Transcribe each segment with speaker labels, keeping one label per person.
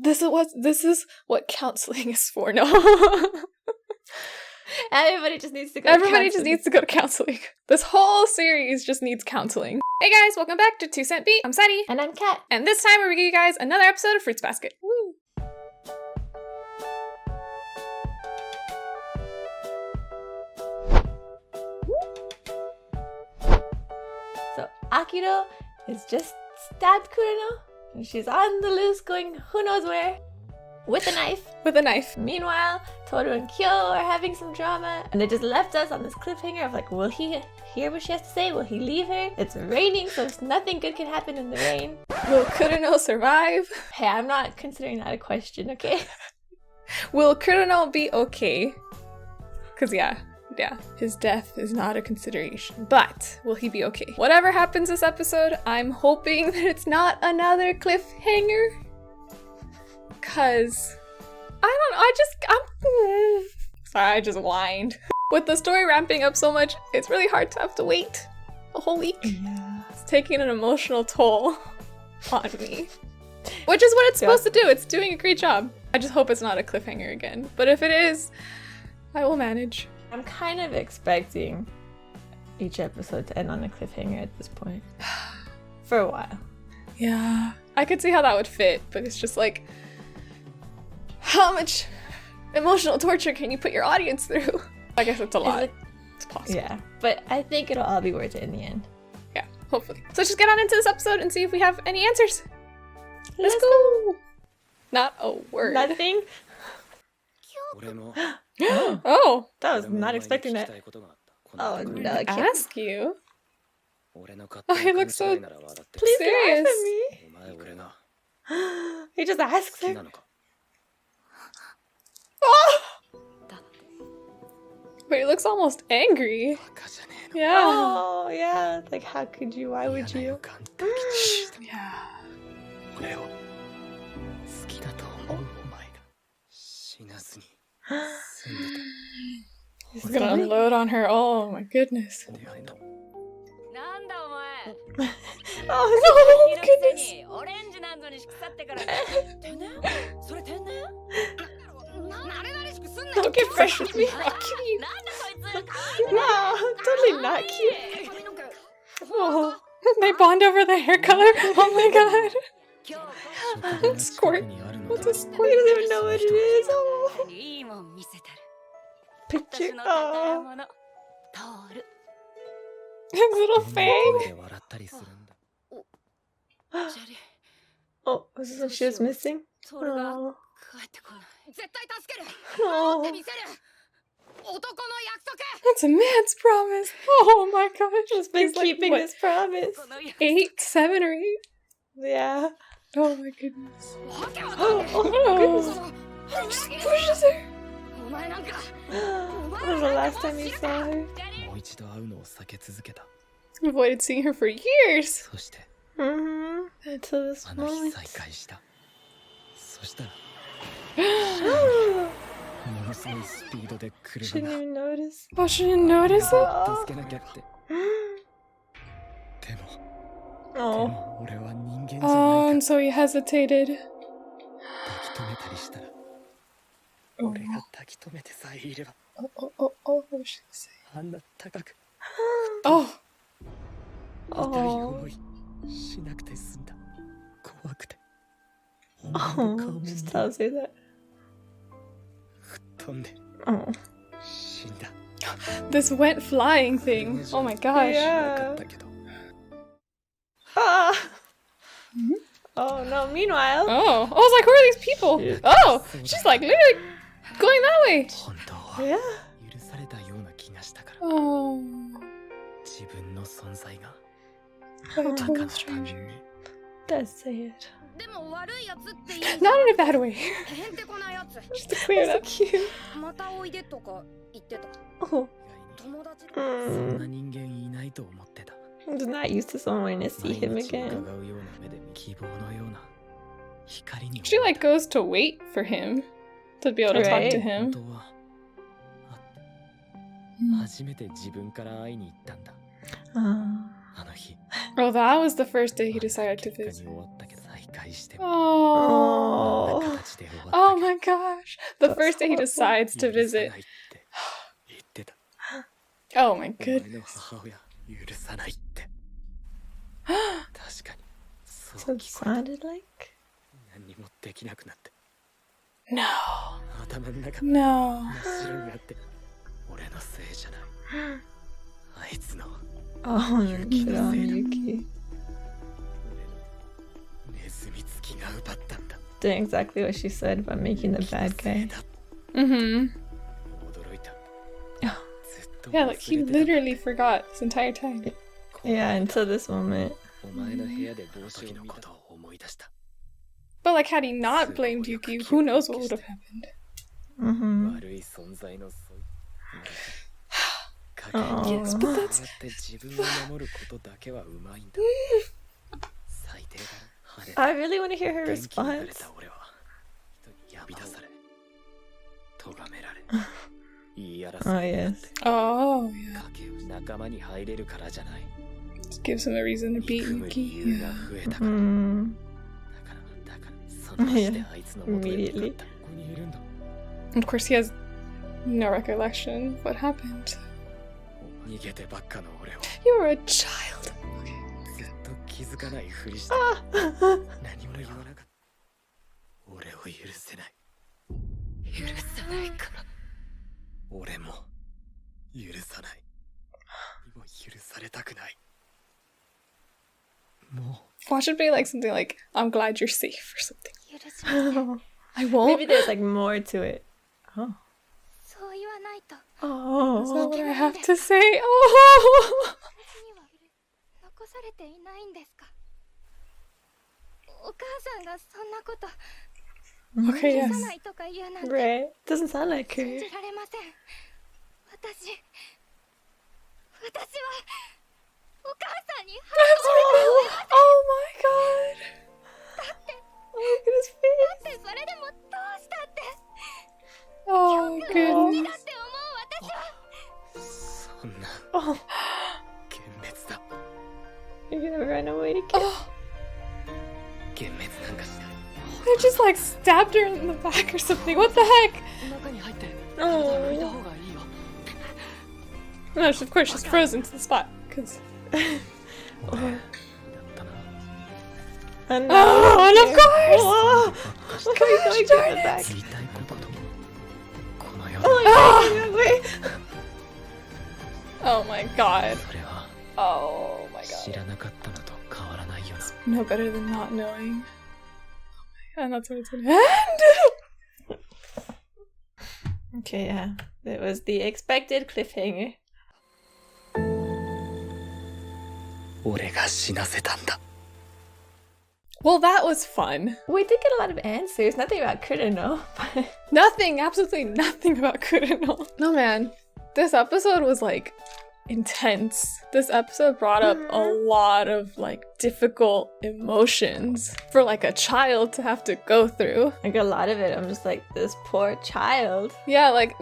Speaker 1: This is what counseling is for. No.
Speaker 2: Everybody just needs to go
Speaker 1: to counseling. This whole series just needs counseling. Hey guys, welcome back to 2 Cent Beat. I'm Sunny.
Speaker 2: And I'm Kat.
Speaker 1: And this time we're gonna give you guys another episode of Fruits Basket. Woo!
Speaker 2: So Akito is just stabbed Kureno, and she's on the loose going who knows where. With a knife. Meanwhile, Tohru and Kyo are having some drama, and they just left us on this cliffhanger of like, will he hear what she has to say? Will he leave her? It's raining, so nothing good can happen in the rain.
Speaker 1: Will Kureno survive?
Speaker 2: Hey, I'm not considering that a question, okay?
Speaker 1: Will Kureno be okay? Because yeah, his death is not a consideration. But will he be okay? Whatever happens this episode, I'm hoping that it's not another cliffhanger. Cause I just whined. With the story ramping up so much, it's really hard to have to wait a whole week.
Speaker 2: Yeah.
Speaker 1: It's taking an emotional toll on me. Which is what it's supposed to do. It's doing a great job. I just hope it's not a cliffhanger again. But if it is, I will manage.
Speaker 2: I'm kind of expecting each episode to end on a cliffhanger at this point. For a while.
Speaker 1: Yeah. I could see how that would fit, but it's just like, how much emotional torture can you put your audience through? I guess it's a lot. It's possible.
Speaker 2: Yeah, but I think it'll all be worth it in the end.
Speaker 1: Yeah, hopefully. So let's just get on into this episode and see if we have any answers. Let's go! Not a word.
Speaker 2: Nothing?
Speaker 1: Oh!
Speaker 2: I was not expecting that. Oh no, I can't
Speaker 1: ask you. Oh, he looks so
Speaker 2: Please
Speaker 1: serious.
Speaker 2: Laugh at me. He just asks her.
Speaker 1: Oh! But he looks almost angry. Yeah.
Speaker 2: Oh, yeah. Like, how could you? Why would you?
Speaker 1: Yeah. He's gonna unload on her. Oh my goodness.
Speaker 2: Oh,
Speaker 1: goodness. Don't get fresh with me. How cute.
Speaker 2: No, totally not cute.
Speaker 1: Oh, they bond over the hair color. Oh my god. Squirt. What's a squirt?
Speaker 2: He doesn't even know what it is. Oh. Picture. Oh.
Speaker 1: His little fang.
Speaker 2: Oh, was this what she was missing? Oh. Oh.
Speaker 1: That's a man's promise. Oh my god.
Speaker 2: He's been keeping his promise.
Speaker 1: 8, 7 or 8?
Speaker 2: Yeah.
Speaker 1: Oh my goodness.
Speaker 2: Oh.
Speaker 1: He just pushes her.
Speaker 2: When was the last time you saw her?
Speaker 1: Avoided seeing her for years.
Speaker 2: Until this moment. Shouldn't even notice.
Speaker 1: Oh, she didn't notice it?
Speaker 2: Oh.
Speaker 1: Oh, and so he hesitated. Oh, what was she saying? Oh.
Speaker 2: Oh. Oh, just tells you that. Oh.
Speaker 1: This went flying thing. Oh my gosh.
Speaker 2: Yeah. Ah. Oh no, meanwhile.
Speaker 1: Oh. I was like, who are these people? Oh, she's like literally going that way.
Speaker 2: Yeah.
Speaker 1: Oh.
Speaker 2: That's sad.
Speaker 1: Not in a bad way. Just to clear it up.
Speaker 2: Cute. Oh. I'm just not used to someone wanting to see him again.
Speaker 1: She like goes to wait for him to be able to talk to him. Oh, that was the first day he decided to visit. Oh. Oh my gosh. The first day he decides to visit. Oh my goodness.
Speaker 2: So it sounded like?
Speaker 1: No. No.
Speaker 2: Oh, shit on Yuki. Doing exactly what she said about making the bad guy.
Speaker 1: Mm-hmm. Yeah, like he literally forgot this entire time.
Speaker 2: Yeah, until this moment.
Speaker 1: But like, had he not blamed Yuki, who knows what would have happened.
Speaker 2: Mm-hmm. Oh.
Speaker 1: Yes, but that's...
Speaker 2: I really want to hear her response. Oh, yes.
Speaker 1: Oh, yeah. Just gives him a reason to beat Yuki. Yeah.
Speaker 2: Mm. Yeah. Immediately.
Speaker 1: Of course, he has no recollection of what happened. You were a child. Watch it be like something like, I'm glad you're safe or something. I won't.
Speaker 2: Maybe there's like more to it. Oh. Oh.
Speaker 1: Is that what I have to say? Oh. Okay, yes.
Speaker 2: Right. Doesn't sound like her.
Speaker 1: Oh my god. Look at his face. Oh goodness.
Speaker 2: Oh. You're gonna run away, kid.
Speaker 1: Oh. They just like stabbed her in the back or something. What the heck? Oh. No, of course she's frozen to the spot. Cause.
Speaker 2: Oh,
Speaker 1: and of course!
Speaker 2: Oh,
Speaker 1: Look
Speaker 2: how
Speaker 1: at
Speaker 2: going
Speaker 1: to
Speaker 2: the back.
Speaker 1: Oh my god. Oh my god. No better than not knowing. And that's how it's gonna end!
Speaker 2: Okay, yeah. It was the expected cliffhanger.
Speaker 1: Well, that was fun.
Speaker 2: We did get a lot of answers. Nothing about Kurano, but...
Speaker 1: Nothing, absolutely nothing about Kurano. No, man. This episode was, like, intense. This episode brought up a lot of, like, difficult emotions for, like, a child to have to go through.
Speaker 2: Like, a lot of it, I'm just like, this poor child.
Speaker 1: Yeah, like,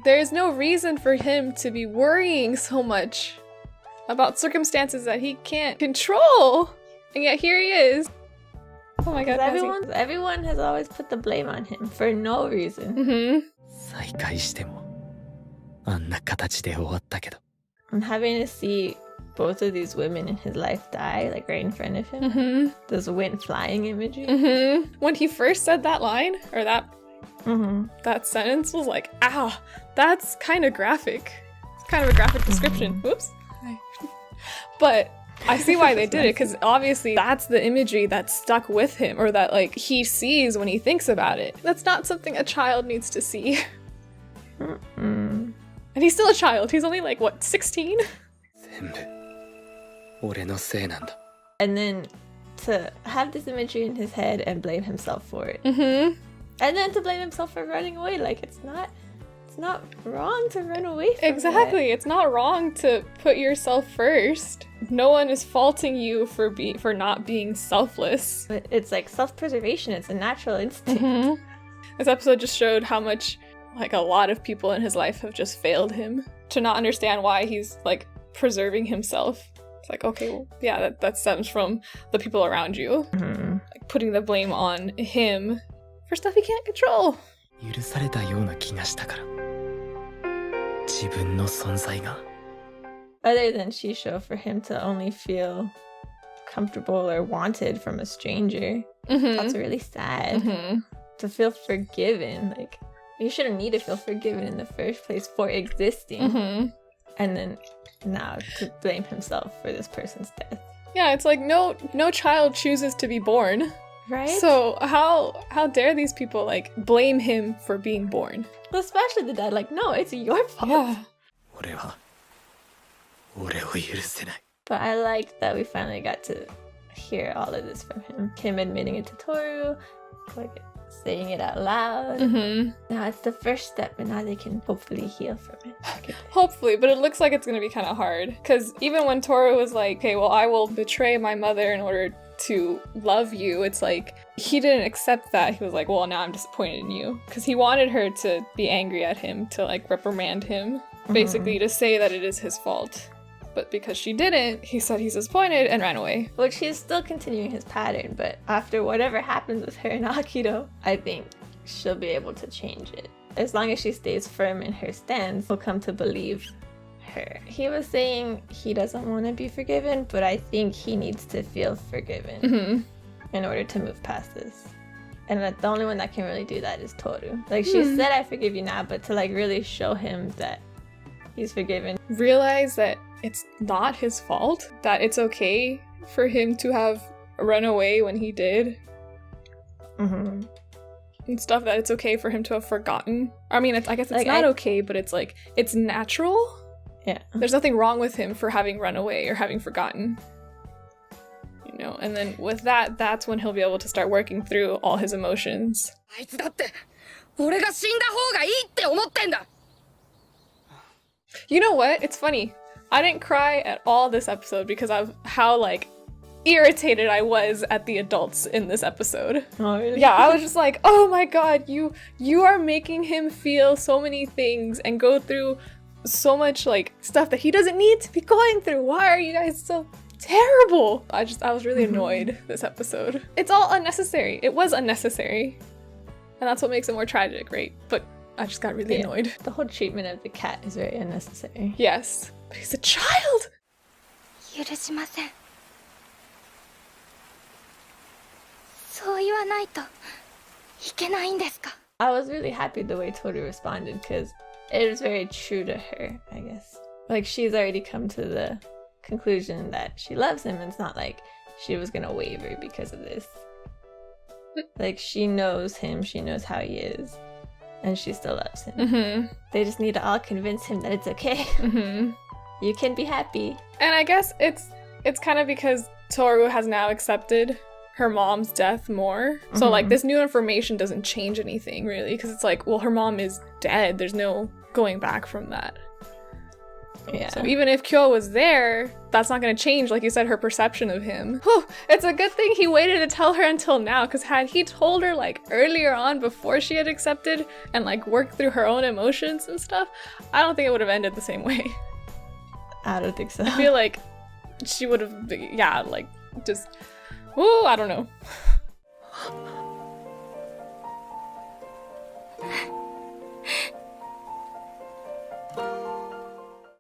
Speaker 1: there's no reason for him to be worrying so much about circumstances that he can't control. And yet here he is. Oh my god.
Speaker 2: Everyone has always put the blame on him for no reason.
Speaker 1: Mm-hmm.
Speaker 2: I'm having to see both of these women in his life die, like right in front of him.
Speaker 1: Mm-hmm.
Speaker 2: This wind flying imagery.
Speaker 1: Mm-hmm. When he first said that line, or that sentence was like, ow, that's kind of graphic. It's kind of a graphic description. Whoops. But I see why they did it, because obviously that's the imagery that's stuck with him, or that like he sees when he thinks about it. That's not something a child needs to see. And he's still a child. He's only like, what, 16?
Speaker 2: And then to have this imagery in his head and blame himself for it.
Speaker 1: Mm-hmm.
Speaker 2: And then to blame himself for running away. Like, it's not wrong to run away from
Speaker 1: Exactly.
Speaker 2: it.
Speaker 1: It's not wrong to put yourself first. No one is faulting you for not being selfless.
Speaker 2: But it's like self-preservation. It's a natural instinct.
Speaker 1: Mm-hmm. This episode just showed how much like a lot of people in his life have just failed him, to not understand why he's like preserving himself. It's like, okay, well, yeah, that stems from the people around you.
Speaker 2: Mm-hmm.
Speaker 1: Like putting the blame on him for stuff he can't control.
Speaker 3: 許されたような気がしたから。自分の存在が。
Speaker 2: Other than Shisho, for him to only feel comfortable or wanted from a stranger, that's really sad. To feel forgiven, like, you shouldn't need to feel forgiven in the first place for existing. And then now to blame himself for this person's death.
Speaker 1: Yeah, it's like no child chooses to be born.
Speaker 2: Right?
Speaker 1: So how dare these people like blame him for being born?
Speaker 2: Well, especially the dad, like, no, it's your fault.
Speaker 1: Yeah.
Speaker 3: 俺を許せない。
Speaker 2: But I liked that we finally got to hear all of this from him. Him admitting it to Tohru, like saying it out loud. Now it's the first step, and now they can hopefully heal from it.
Speaker 1: Hopefully, but it looks like it's gonna be kind of hard. Because even when Tohru was like, okay, well, I will betray my mother in order to love you, it's like, he didn't accept that. He was like, well, now I'm disappointed in you. Because he wanted her to be angry at him, to like reprimand him, basically to say that it is his fault. But because she didn't, he said he's disappointed and ran away.
Speaker 2: Which he's still continuing his pattern, but after whatever happens with her and Akito, I think she'll be able to change it. As long as she stays firm in her stance, he'll come to believe her. He was saying he doesn't want to be forgiven, but I think he needs to feel forgiven in order to move past this. And the only one that can really do that is Tohru. Like, she said, I forgive you now, but to like really show him that he's forgiven.
Speaker 1: Realize that it's not his fault, that it's okay for him to have run away when he did. And stuff, that it's okay for him to have forgotten. I mean, I guess it's like, not okay, but it's like, it's natural.
Speaker 2: Yeah.
Speaker 1: There's nothing wrong with him for having run away or having forgotten. You know, and then with that, that's when he'll be able to start working through all his emotions. You know what? It's funny. I didn't cry at all this episode because of how, like, irritated I was at the adults in this episode.
Speaker 2: Oh, really?
Speaker 1: Yeah, I was just like, oh my god, you are making him feel so many things and go through so much, like, stuff that he doesn't need to be going through. Why are you guys so terrible? I was really annoyed this episode. It's all unnecessary. It was unnecessary. And that's what makes it more tragic, right? But I just got really annoyed.
Speaker 2: The whole treatment of the cat is very unnecessary.
Speaker 1: Yes. But he's a child!
Speaker 4: 許しません。そう言わないといけないんですか?
Speaker 2: I was really happy the way Tohru responded because it was very true to her, I guess. Like, she's already come to the conclusion that she loves him, and it's not like she was gonna waver because of this. Like, she knows him, she knows how he is, and she still loves him. They just need to all convince him that it's okay. You can be happy.
Speaker 1: And I guess it's kind of because Tohru has now accepted her mom's death more. So like this new information doesn't change anything really, because it's like, well, her mom is dead. There's no going back from that.
Speaker 2: Yeah.
Speaker 1: So even if Kyo was there, that's not going to change, like you said, her perception of him. Whew, it's a good thing he waited to tell her until now, because had he told her like earlier on before she had accepted and like worked through her own emotions and stuff, I don't think it would have ended the same way.
Speaker 2: I don't think so.
Speaker 1: I feel like she would have, yeah, like just, ooh, I don't know.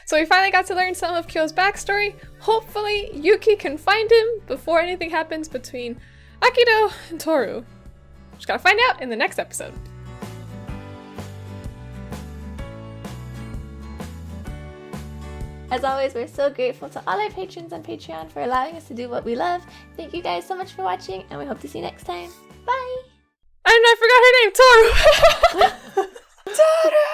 Speaker 1: So we finally got to learn some of Kyo's backstory. Hopefully Yuki can find him before anything happens between Akito and Tohru. Just gotta find out in the next episode.
Speaker 2: As always, we're so grateful to all our patrons on Patreon for allowing us to do what we love. Thank you guys so much for watching, and we hope to see you next time. Bye!
Speaker 1: And I forgot her name, Tohru! Tohru!